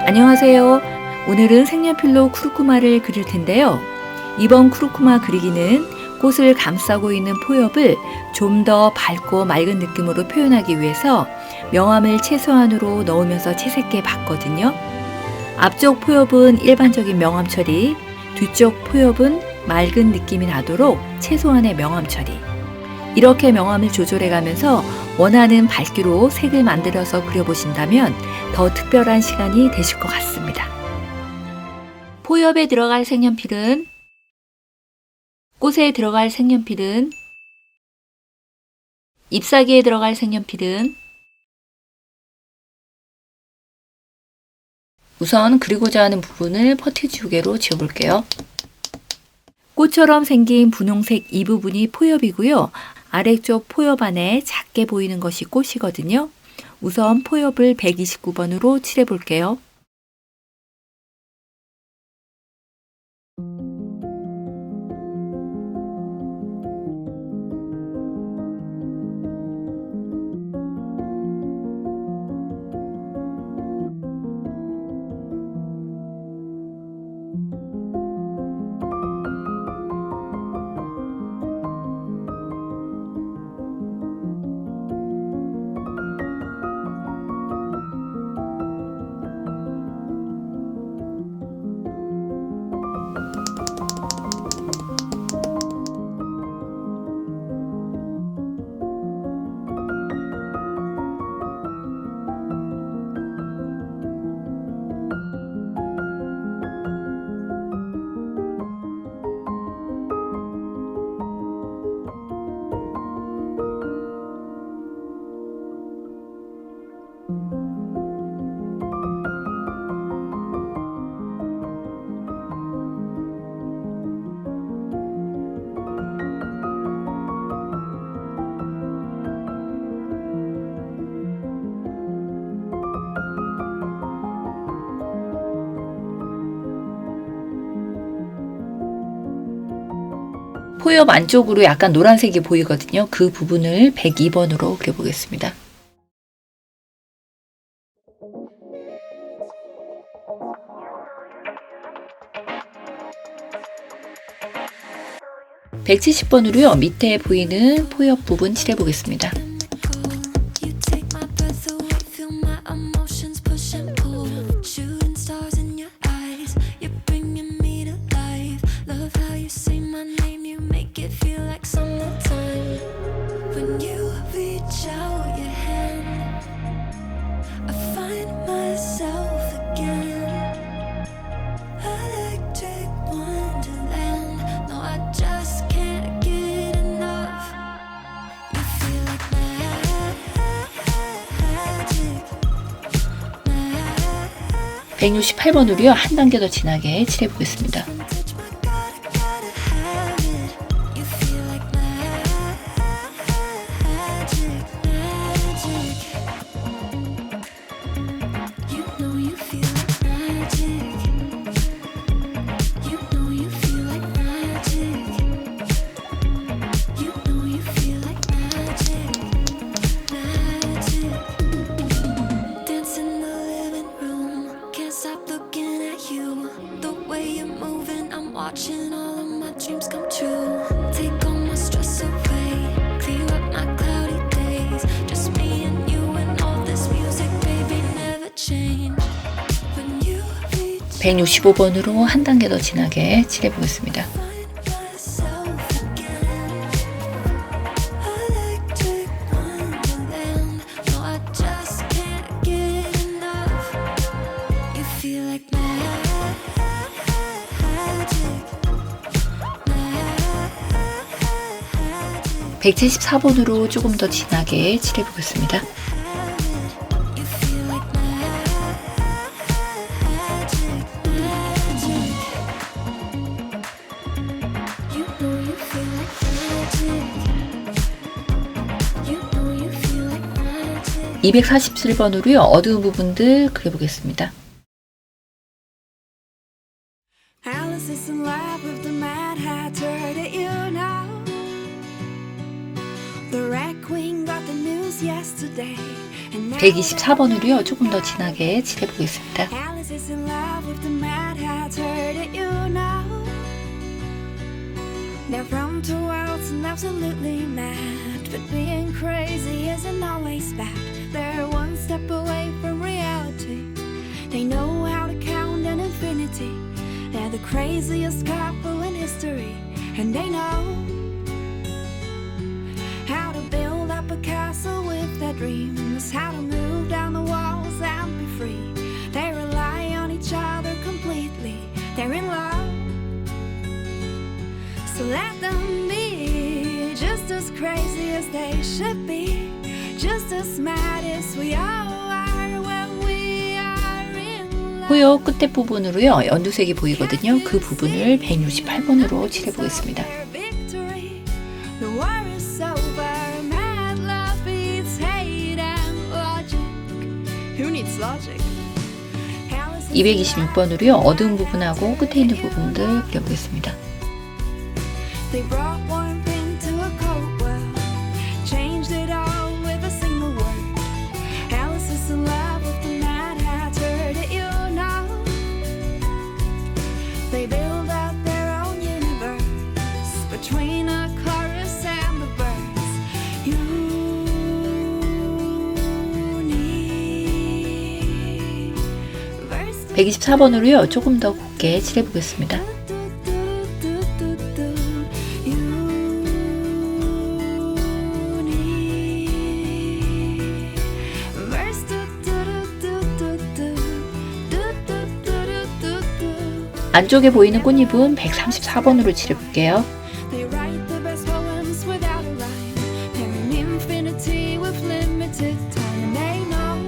안녕하세요. 오늘은 색연필로 쿠르쿠마를 그릴 텐데요. 이번 쿠르쿠마 그리기는 꽃을 감싸고 있는 포엽을 좀 더 밝고 맑은 느낌으로 표현하기 위해서 명암을 최소한으로 넣으면서 채색해 봤거든요. 앞쪽 포엽은 일반적인 명암 처리, 뒤쪽 포엽은 맑은 느낌이 나도록 최소한의 명암 처리. 이렇게 명암을 조절해 가면서 원하는 밝기로 색을 만들어서 그려보신다면 더 특별한 시간이 되실 것 같습니다. 포엽에 들어갈 색연필은, 꽃에 들어갈 색연필은, 잎사귀에 들어갈 색연필은, 우선 그리고자 하는 부분을 퍼티지우개로 지워볼게요. 꽃처럼 생긴 분홍색 이 부분이 포엽이고요. 아래쪽 포엽 안에 작게 보이는 것이 꽃이거든요. 우선 포엽을 129번으로 칠해 볼게요. 포엽 안쪽으로 약간 노란색이 보이거든요. 그 부분을 102번으로 그려보겠습니다. (170번으로요) 밑에 보이는 포엽 부분 칠해보겠습니다. (168번으로요) 한 단계 더 진하게 칠해보겠습니다. (165번으로) 한 단계 더 진하게 칠해보겠습니다. (174번으로) 조금 더 진하게 칠해보겠습니다. (247번으로요) 어두운 부분들 그려보겠습니다. (124번으로요) 조금 더 진하게 칠해보겠습니다. is in love with the Mad Hatter, did you know? They're from two worlds and absolutely mad, but being crazy isn't always bad. They're one step away from reality. They know how to count an infinity. They're the craziest couple in history, and they know how to build up a castle with their dreams, how to move down the walls and be free. They rely on each other completely. They're in love, so let them be just as crazy as they should be, just as mad as we all are when we are in love. 포효 끝에 부분으로요, 연두색이 보이거든요. 그 부분을 168번으로 칠해보겠습니다. The war is over, mad love beats hate and logic. Who needs logic? 226번으로요, 어두운 부분하고 끝에 있는 부분들 그려보겠습니다. They brought warmth into a cold world, changed it all with a single word. Alice is in love with the Mad Hatter, did you know? They build up their own universe between a chorus and the birds. Universe. 124번으로요, 조금 더 곱게 칠해보겠습니다. 안쪽에 보이는 꽃잎은 134번으로 칠해볼게요. They write the best poems without a rhyme. They're an infinity with limited time, and they know,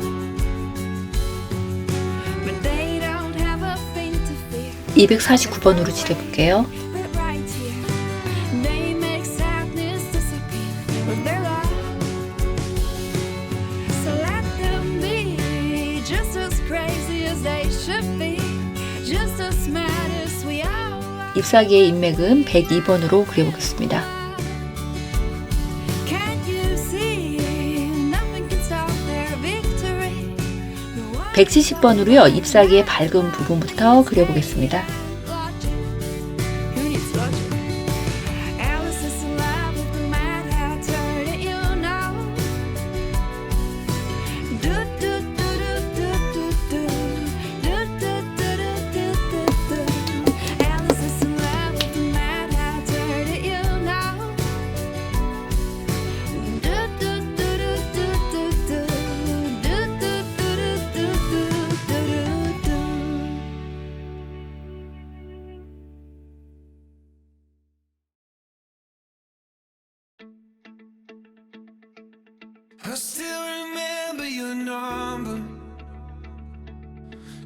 but they don't have a thing to fear. 249번으로 칠해볼게요. But right here, they make sadness disappear with their love. So let them be just as crazy as they should be, just as mad as we are. 잎사귀의 인맥은 102번으로 그려보겠습니다. Can't you see? Nothing can stop their victory. 170번으로요, 잎사귀의 밝은 부분부터 그려보겠습니다. Logic. Who needs logic? Alice is in love with the Mad Hatter, did you know? Do do do do do do do do do do do do. Alice is in love with the Mad Hatter, did you know? Do do do do do do do do do do do do do. I still remember your number.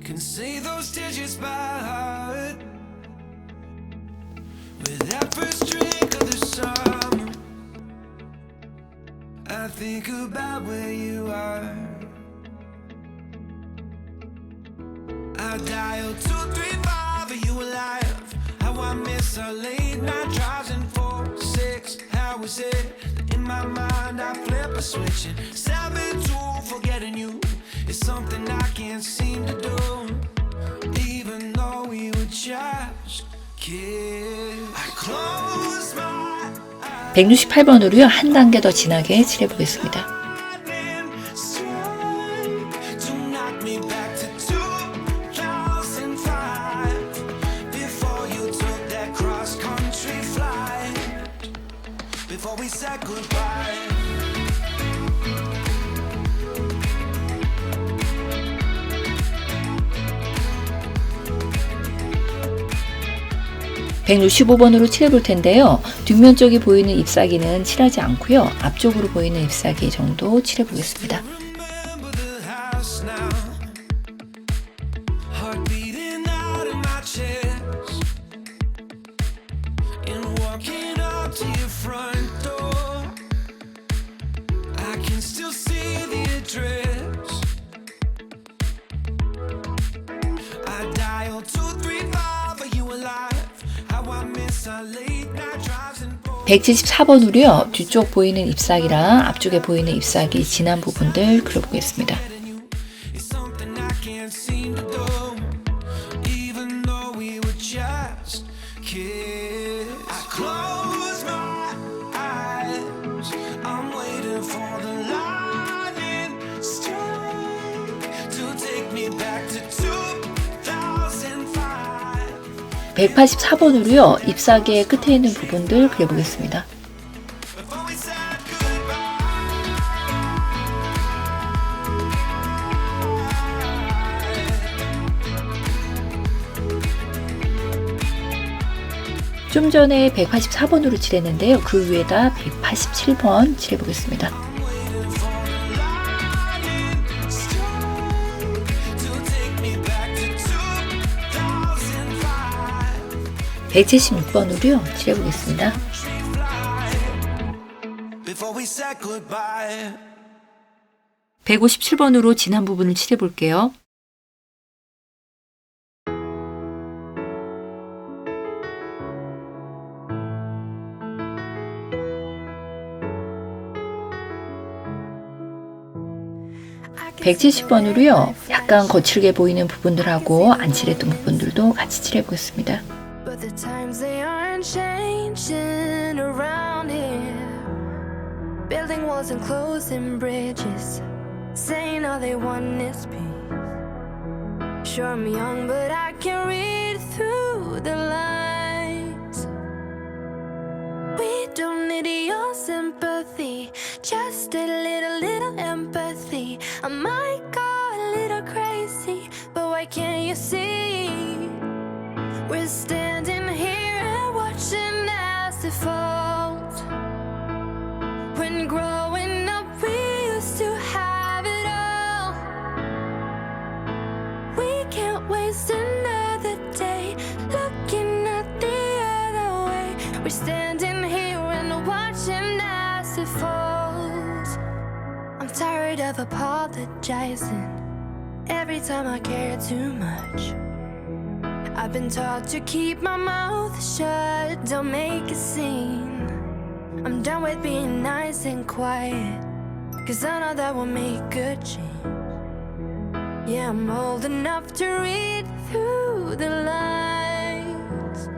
Can say those digits by heart. With that first drink of the summer, I think about where you are. I dialed 235, are you alive? How I miss our late night drives and 4-6. How is it that in my mind I flip a switch and 7-2, forgetting you is something I can't seem to do. Even though we were just kids, I close my eyes. 168번으로요, 한 단계 더 진하게 칠해보겠습니다. To knock me back to 2005, before you took that cross-country flight, before we said goodbye. 165번으로 칠해볼 텐데요. 뒷면 쪽이 보이는 잎사귀는 칠하지 않고요. 앞쪽으로 보이는 잎사귀 정도 칠해보겠습니다. Remember the house now, heart beating out of my chest, and walking up to your front door, I can still see the address. I dialed 235, are you alive? How I miss our late night drives and 174번으로요. 뒤쪽 보이는 잎사귀랑 앞쪽에 보이는 잎사귀 진한 부분들 그려보겠습니다. It's something I can't seem to do. kiss. I close my eyes, I'm waiting for the lightning strike to take me back to 2005. 184번으로요. 잎사귀의 끝에 있는 부분들 그려보겠습니다. Before we said goodbye. 좀 전에 184번으로 칠했는데요. 그 위에다 187번 칠해보겠습니다. Waiting for the lightning strike to take me back to 2005. 176번으로요. 칠해보겠습니다. Before we said goodbye. 157번으로 진한 부분을 칠해볼게요. I can 170번으로요. 약간 거칠게 보이는 부분들하고 안 칠했던 부분들도 같이 칠해보겠습니다. But the times they aren't changing around here. Building walls and closing bridges, saying all they want is peace. Sure, I'm young, but I can read through the lines. We don't need your sympathy, just a little empathy. I might go a little crazy, but why can't you see? We're standing here and watching as it falls. When growing up, we used to have it all. We can't waste another day looking at the other way. We're standing here and watching as it falls. I'm tired of apologizing every time I care too much. I've been taught to keep my mouth shut, don't make a scene. I'm done with being nice and quiet, 'cause I know that will make a change. Yeah, I'm old enough to read through the lines.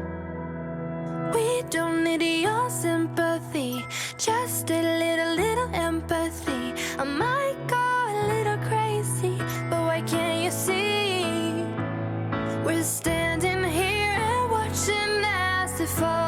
We don't need your sympathy, just a little empathy. I might go a little crazy, but why can't you see? We're standing here and watching as it falls.